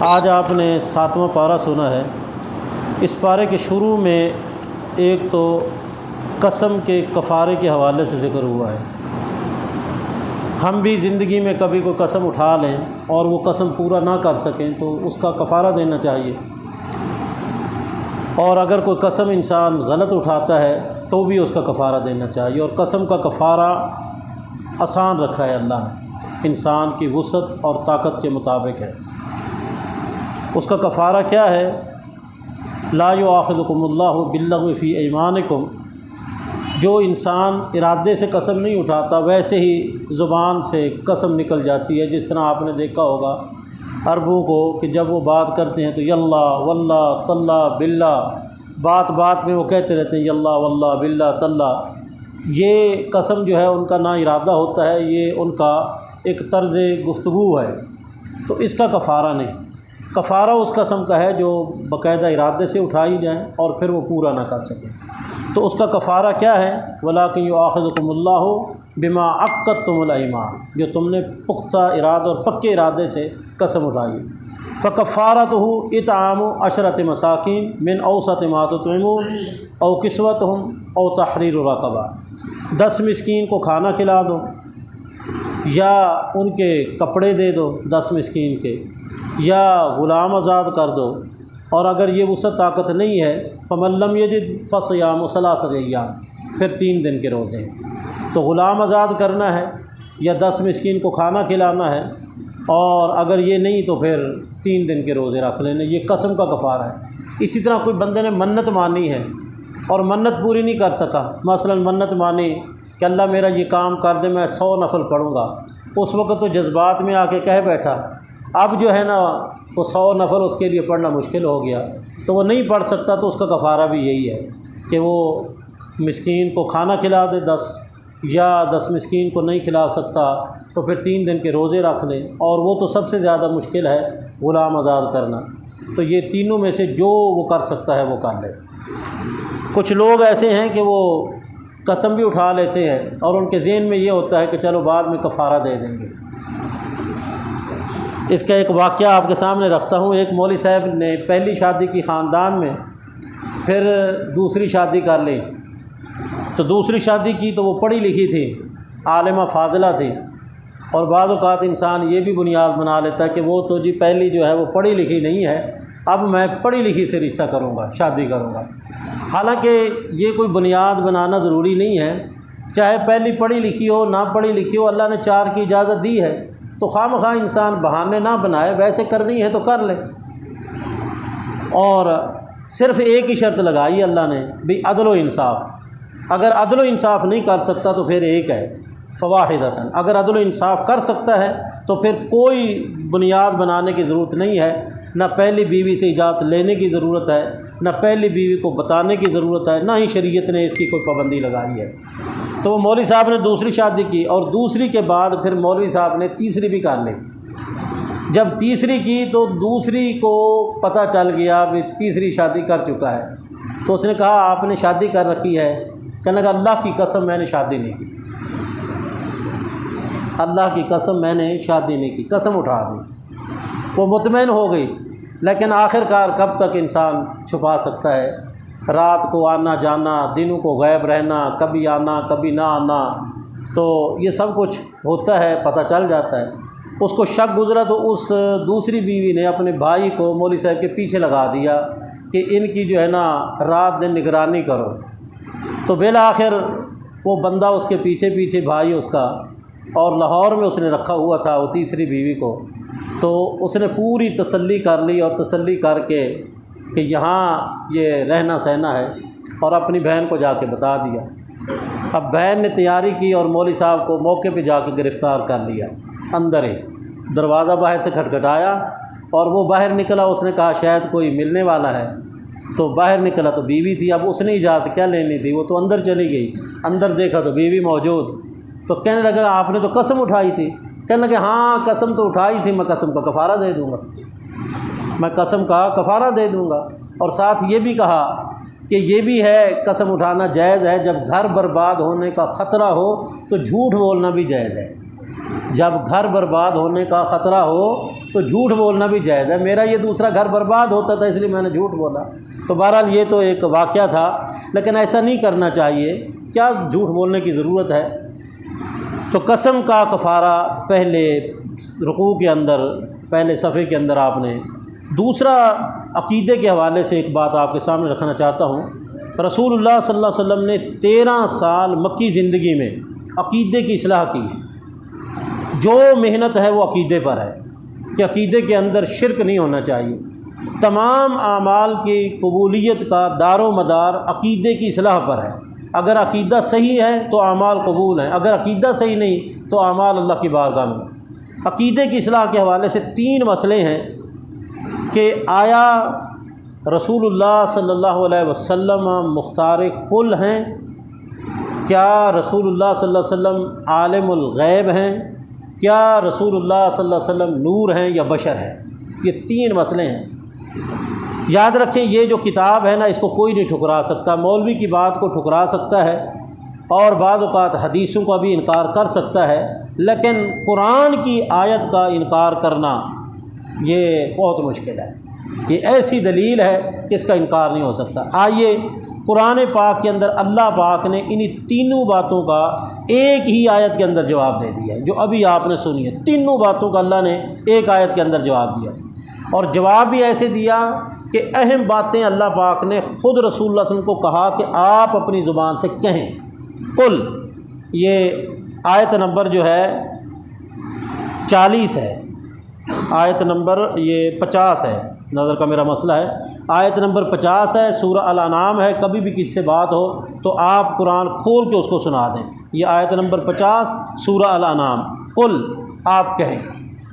آج آپ نے 7واں پارہ سنا ہے۔ اس پارے کے شروع میں ایک تو قسم کے کفارے کے حوالے سے ذکر ہوا ہے۔ ہم بھی زندگی میں کبھی کوئی قسم اٹھا لیں اور وہ قسم پورا نہ کر سکیں تو اس کا کفارہ دینا چاہیے، اور اگر کوئی قسم انسان غلط اٹھاتا ہے تو بھی اس کا کفارہ دینا چاہیے۔ اور قسم کا کفارہ آسان رکھا ہے اللہ نے، انسان کی وسعت اور طاقت کے مطابق ہے۔ اس کا کفارہ کیا ہے؟ لا یؤاخذکم اللہ باللغو فی ایمانکم، جو انسان ارادے سے قسم نہیں اٹھاتا ویسے ہی زبان سے قسم نکل جاتی ہے، جس طرح آپ نے دیکھا ہوگا عربوں کو کہ جب وہ بات کرتے ہیں تو یاللہ واللہ تاللہ باللہ، بات بات میں وہ کہتے رہتے ہیں یاللہ واللہ باللہ تاللہ۔ یہ قسم جو ہے ان کا نہ ارادہ ہوتا ہے، یہ ان کا ایک طرز گفتگو ہے، تو اس کا کفارہ نہیں۔ کفارہ اس قسم کا ہے جو باقاعدہ ارادے سے اٹھائی جائیں اور پھر وہ پورا نہ کر سکیں، تو اس کا کفارہ کیا ہے؟ وَلَٰكِن يُؤَاخِذُكُمُ اللَّهُ بِمَا عَقَّدتُّمُ الْأَيْمَانَ، جو تم نے پختہ ارادہ اور پکے ارادے سے قسم اٹھائی۔ فَكَفَّارَتُهُ إِطْعَامُ 10 مَسَاكِينَ مِنْ أَوْسَطِ مَا تُطْعِمُونَ أَوْ كِسْوَتُهُمْ أَوْ تَحْرِيرُ رَقَبَةٍ، 10 مسکین کو کھانا کھلا دو یا ان کے کپڑے دے دو 10 مسکین کے، یا غلام آزاد کر دو، اور اگر یہ وسعت طاقت نہیں ہے فَمَن لَّمْ يَجِدْ فَصِيَامُ 3 أَيَّامٍ، پھر 3 دن کے روزے ہیں۔ تو غلام آزاد کرنا ہے یا 10 مسکین کو کھانا کھلانا ہے، اور اگر یہ نہیں تو پھر 3 دن کے روزے رکھ لینے، یہ قسم کا کفارہ ہے۔ اسی طرح کوئی بندے نے منت مانی ہے اور منت پوری نہیں کر سکا، مثلا منت مانی کہ اللہ میرا یہ کام کر دے، میں 100 نفل پڑھوں گا، اس وقت تو جذبات میں آ کے کہہ بیٹھا، اب جو ہے نا وہ 100 نفل اس کے لیے پڑھنا مشکل ہو گیا تو وہ نہیں پڑھ سکتا، تو اس کا کفارہ بھی یہی ہے کہ وہ مسکین کو کھانا کھلا دے 10، یا 10 مسکین کو نہیں کھلا سکتا تو پھر 3 دن کے روزے رکھ لیں، اور وہ تو سب سے زیادہ مشکل ہے غلام آزاد کرنا، تو یہ تینوں میں سے جو وہ کر سکتا ہے وہ کر لے۔ کچھ لوگ ایسے ہیں کہ وہ قسم بھی اٹھا لیتے ہیں اور ان کے ذہن میں یہ ہوتا ہے کہ چلو بعد میں کفارہ دے دیں گے۔ اس کا ایک واقعہ آپ کے سامنے رکھتا ہوں۔ ایک مولوی صاحب نے پہلی شادی کی خاندان میں، پھر دوسری شادی کر لی، تو دوسری شادی کی تو وہ پڑھی لکھی تھی، عالمہ فاضلہ تھی، اور بعض اوقات انسان یہ بھی بنیاد بنا لیتا ہے کہ وہ تو جی پہلی جو ہے وہ پڑھی لکھی نہیں ہے، اب میں پڑھی لکھی سے رشتہ کروں گا، شادی کروں گا۔ حالانکہ یہ کوئی بنیاد بنانا ضروری نہیں ہے، چاہے پہلی پڑھی لکھی ہو نہ پڑھی لکھی ہو، اللہ نے 4 کی اجازت دی ہے، تو خواہ مخواہ انسان بہانے نہ بنائے، ویسے کرنی ہے تو کر لے۔ اور صرف ایک ہی شرط لگائی اللہ نے بھی عدل و انصاف، اگر عدل و انصاف نہیں کر سکتا تو پھر ایک ہے فواحدۃ، اگر عدل و انصاف کر سکتا ہے تو پھر کوئی بنیاد بنانے کی ضرورت نہیں ہے، نہ پہلی بیوی سے اجازت لینے کی ضرورت ہے، نہ پہلی بیوی کو بتانے کی ضرورت ہے، نہ ہی شریعت نے اس کی کوئی پابندی لگائی ہے۔ تو وہ مولوی صاحب نے دوسری شادی کی، اور دوسری کے بعد پھر مولوی صاحب نے تیسری بھی کر لی۔ جب تیسری کی تو دوسری کو پتہ چل گیا کہ تیسری شادی کر چکا ہے، تو اس نے کہا آپ نے شادی کر رکھی ہے؟ کہنے لگا اللہ کی قسم میں نے شادی نہیں کی، اللہ کی قسم میں نے شادی نہیں کی، قسم اٹھا دی۔ وہ مطمئن ہو گئی، لیکن آخر کار کب تک انسان چھپا سکتا ہے؟ رات کو آنا جانا، دنوں کو غائب رہنا، کبھی آنا کبھی نہ آنا، تو یہ سب کچھ ہوتا ہے، پتہ چل جاتا ہے۔ اس کو شک گزرا تو اس دوسری بیوی نے اپنے بھائی کو مولوی صاحب کے پیچھے لگا دیا کہ ان کی جو ہے نا رات دن نگرانی کرو، تو بالآخر وہ بندہ اس کے پیچھے پیچھے بھائی اس کا، اور لاہور میں اس نے رکھا ہوا تھا وہ تیسری بیوی کو، تو اس نے پوری تسلی کر لی، اور تسلی کر کے کہ یہاں یہ رہنا سہنا ہے، اور اپنی بہن کو جا کے بتا دیا۔ اب بہن نے تیاری کی اور مولوی صاحب کو موقع پہ جا کے گرفتار کر لیا، اندر ہی دروازہ باہر سے کھٹکھٹایا، اور وہ باہر نکلا، اس نے کہا شاید کوئی ملنے والا ہے، تو باہر نکلا تو بیوی تھی۔ اب اس نے اجازت کیا لینی تھی، وہ تو اندر چلی گئی، اندر دیکھا تو بیوی موجود، تو کہنے لگا آپ نے تو قسم اٹھائی تھی۔ کہنے لگا ہاں قسم تو اٹھائی تھی، میں قسم کا کفارہ دے دوں گا، میں قسم کا کفارہ دے دوں گا۔ اور ساتھ یہ بھی کہا کہ یہ بھی ہے قسم اٹھانا جائز ہے، جب گھر برباد ہونے کا خطرہ ہو تو جھوٹ بولنا بھی جائز ہے، جب گھر برباد ہونے کا خطرہ ہو تو جھوٹ بولنا بھی جائز ہے۔ میرا یہ دوسرا گھر برباد ہوتا تھا اس لیے میں نے جھوٹ بولا، تو بہرحال یہ تو ایک واقعہ تھا، لیکن ایسا نہیں کرنا چاہیے۔ کیا جھوٹ بولنے کی ضرورت ہے؟ تو قسم کا کفارہ پہلے رکوع کے اندر، پہلے صفحے کے اندر آپ نے۔ دوسرا عقیدے کے حوالے سے ایک بات آپ کے سامنے رکھنا چاہتا ہوں۔ رسول اللہ صلی اللہ علیہ وسلم نے 13 سال مکی زندگی میں عقیدے کی اصلاح کی ہے۔ جو محنت ہے وہ عقیدے پر ہے کہ عقیدے کے اندر شرک نہیں ہونا چاہیے۔ تمام اعمال کی قبولیت کا دار و مدار عقیدے کی اصلاح پر ہے۔ اگر عقیدہ صحیح ہے تو اعمال قبول ہیں، اگر عقیدہ صحیح نہیں تو اعمال اللہ کی بارگاہ میں۔ عقیدے کی اصلاح کے حوالے سے 3 مسئلے ہیں کہ آیا رسول اللہ صلی اللہ علیہ وسلم مختار کل ہیں؟ کیا رسول اللہ صلی اللہ علیہ وسلم عالم الغیب ہیں؟ کیا رسول اللہ صلی اللہ علیہ وسلم نور ہیں یا بشر ہیں؟ یہ 3 مسئلے ہیں۔ یاد رکھیں یہ جو کتاب ہے نا، اس کو کوئی نہیں ٹھکرا سکتا۔ مولوی کی بات کو ٹھکرا سکتا ہے اور بعض اوقات حدیثوں کا بھی انکار کر سکتا ہے، لیکن قرآن کی آیت کا انکار کرنا یہ بہت مشکل ہے۔ یہ ایسی دلیل ہے کہ اس کا انکار نہیں ہو سکتا۔ آئیے قرآن پاک کے اندر اللہ پاک نے انہی تینوں باتوں کا ایک ہی آیت کے اندر جواب دے دیا ہے، جو ابھی آپ نے سنی ہے۔ تینوں باتوں کا اللہ نے ایک آیت کے اندر جواب دیا، اور جواب بھی ایسے دیا کہ اہم باتیں اللہ پاک نے خود رسول اللہ صلی اللہ علیہ وسلم کو کہا کہ آپ اپنی زبان سے کہیں۔ قل، یہ آیت نمبر جو ہے 40 ہے، آیت نمبر یہ 50 ہے، نظر کا میرا مسئلہ ہے۔ آیت نمبر 50 ہے، سورہ الانعام ہے۔ کبھی بھی کسی سے بات ہو تو آپ قرآن کھول کے اس کو سنا دیں۔ یہ آیت نمبر 50 سورہ الانعام۔ قل، آپ کہیں،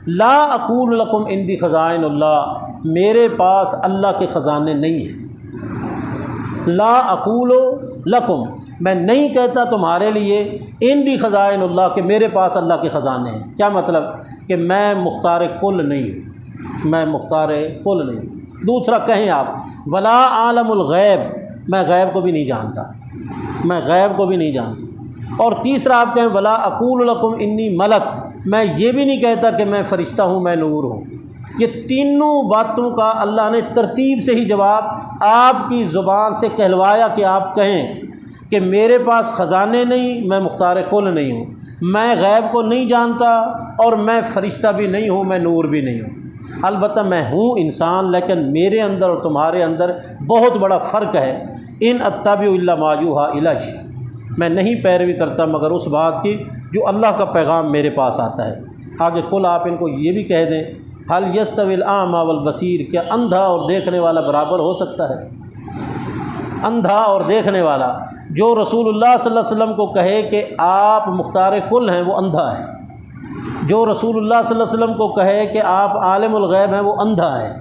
لا اقول لکم عندی خزائن اللہ، میرے پاس اللہ کے خزانے نہیں ہیں۔ لا اقول لکم، میں نہیں کہتا تمہارے لیے، عندی خزائن اللہ، کہ میرے پاس اللہ کے خزانے ہیں۔ کیا مطلب؟ کہ میں مختار کل نہیں ہوں، میں مختار کل نہیں ہوں۔ دوسرا کہیں آپ، ولا عالم الغیب، میں غیب کو بھی نہیں جانتا، میں غیب کو بھی نہیں جانتا۔ اور تیسرا آپ کہیں، ولا اقول لکم انی ملک، میں یہ بھی نہیں کہتا کہ میں فرشتہ ہوں، میں نور ہوں۔ یہ تینوں باتوں کا اللہ نے ترتیب سے ہی جواب آپ کی زبان سے کہلوایا کہ آپ کہیں کہ میرے پاس خزانے نہیں، میں مختار کل نہیں ہوں، میں غیب کو نہیں جانتا، اور میں فرشتہ بھی نہیں ہوں، میں نور بھی نہیں ہوں۔ البتہ میں ہوں انسان، لیکن میرے اندر اور تمہارے اندر بہت بڑا فرق ہے۔ ان اتبع الا ما یوحی الی، میں نہیں پیروی کرتا مگر اس بات کی جو اللہ کا پیغام میرے پاس آتا ہے۔ آگے کل آپ ان کو یہ بھی کہہ دیں، حل یستوی الاعمی والبصیر، کیا اندھا اور دیکھنے والا برابر ہو سکتا ہے؟ اندھا اور دیکھنے والا، جو رسول اللہ صلی اللہ علیہ وسلم کو کہے کہ آپ مختار کل ہیں، وہ اندھا ہے۔ جو رسول اللہ صلی اللہ علیہ وسلم کو کہے کہ آپ عالم الغیب ہیں، وہ اندھا ہے۔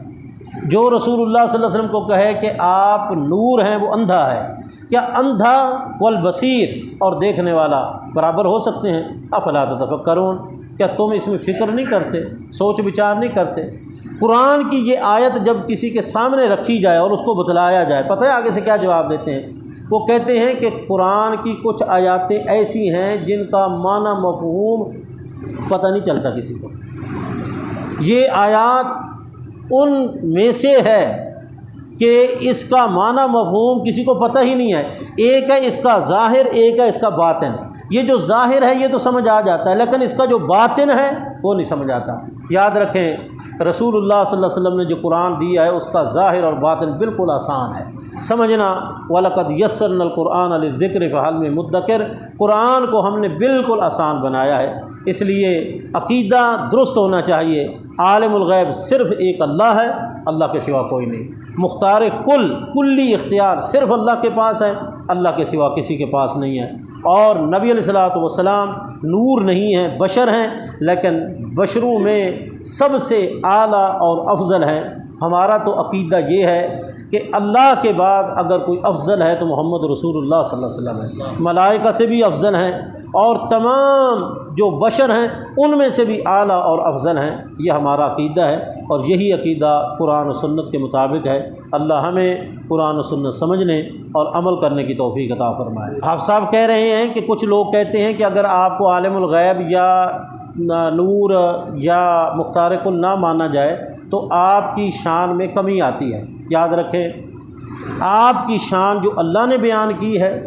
جو رسول اللہ صلی اللہ علیہ وسلم کو کہے کہ آپ نور ہیں، وہ اندھا ہے۔ کیا اندھا والبصیر اور دیکھنے والا برابر ہو سکتے ہیں؟ افلا تتفکرون، کیا تم اس میں فکر نہیں کرتے، سوچ بچار نہیں کرتے؟ قرآن کی یہ آیت جب کسی کے سامنے رکھی جائے اور اس کو بتلایا جائے، پتہ ہے آگے سے کیا جواب دیتے ہیں؟ وہ کہتے ہیں کہ قرآن کی کچھ آیاتیں ایسی ہیں جن کا معنی مفہوم پتہ نہیں چلتا کسی کو۔ یہ آیات ان میں سے ہے کہ اس کا معنی مفہوم کسی کو پتہ ہی نہیں ہے۔ ایک ہے اس کا ظاہر، ایک ہے اس کا باطن۔ یہ جو ظاہر ہے یہ تو سمجھ آ جاتا ہے، لیکن اس کا جو باطن ہے وہ نہیں سمجھ آتا۔ یاد رکھیں رسول اللہ صلی اللہ علیہ وسلم نے جو قرآن دیا ہے اس کا ظاہر اور باطن بالکل آسان ہے سمجھنا۔ وَلَقَدْ يَسَّرْنَا الْقُرْآنَ لِلذِّكْرِ فَهَلْ مِن مُدَّكِرٍ، قرآن کو ہم نے بالکل آسان بنایا ہے۔ اس لیے عقیدہ درست ہونا چاہیے۔ عالم الغیب صرف ایک اللہ ہے، اللہ کے سوا کوئی نہیں۔ مختار کلی اختیار صرف اللہ کے پاس ہے، اللہ کے سوا کسی کے پاس نہیں ہے۔ اور نبی علیہ الصلوۃ والسلام نور نہیں ہیں، بشر ہیں، لیکن بشروں میں سب سے اعلیٰ اور افضل ہیں۔ ہمارا تو عقیدہ یہ ہے کہ اللہ کے بعد اگر کوئی افضل ہے تو محمد رسول اللہ صلی اللہ علیہ وسلم ہے۔ ملائکہ سے بھی افضل ہیں، اور تمام جو بشر ہیں ان میں سے بھی اعلیٰ اور افضل ہیں۔ یہ ہمارا عقیدہ ہے، اور یہی عقیدہ قرآن و سنت کے مطابق ہے۔ اللہ ہمیں قرآن و سنت سمجھنے اور عمل کرنے کی توفیق عطا فرمائے۔ آپ صاحب کہہ رہے ہیں کہ کچھ لوگ کہتے ہیں کہ اگر آپ کو عالم الغیب یا نور یا مختار کل نہ مانا جائے تو آپ کی شان میں کمی آتی ہے۔ یاد رکھیں، آپ کی شان جو اللہ نے بیان کی ہے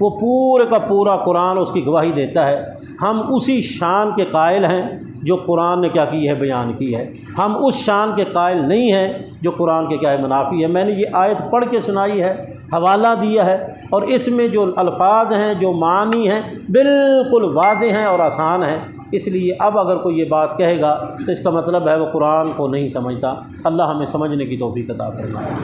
وہ پورے کا پورا قرآن اس کی گواہی دیتا ہے۔ ہم اسی شان کے قائل ہیں جو قرآن نے کیا کی ہے، بیان کی ہے۔ ہم اس شان کے قائل نہیں ہیں جو قرآن کے کیا ہے، منافی ہے۔ میں نے یہ آیت پڑھ کے سنائی ہے، حوالہ دیا ہے، اور اس میں جو الفاظ ہیں، جو معنی ہیں، بالکل واضح ہیں اور آسان ہیں۔ اس لیے اب اگر کوئی یہ بات کہے گا تو اس کا مطلب ہے وہ قرآن کو نہیں سمجھتا۔ اللہ ہمیں سمجھنے کی توفیق عطا فرمائے۔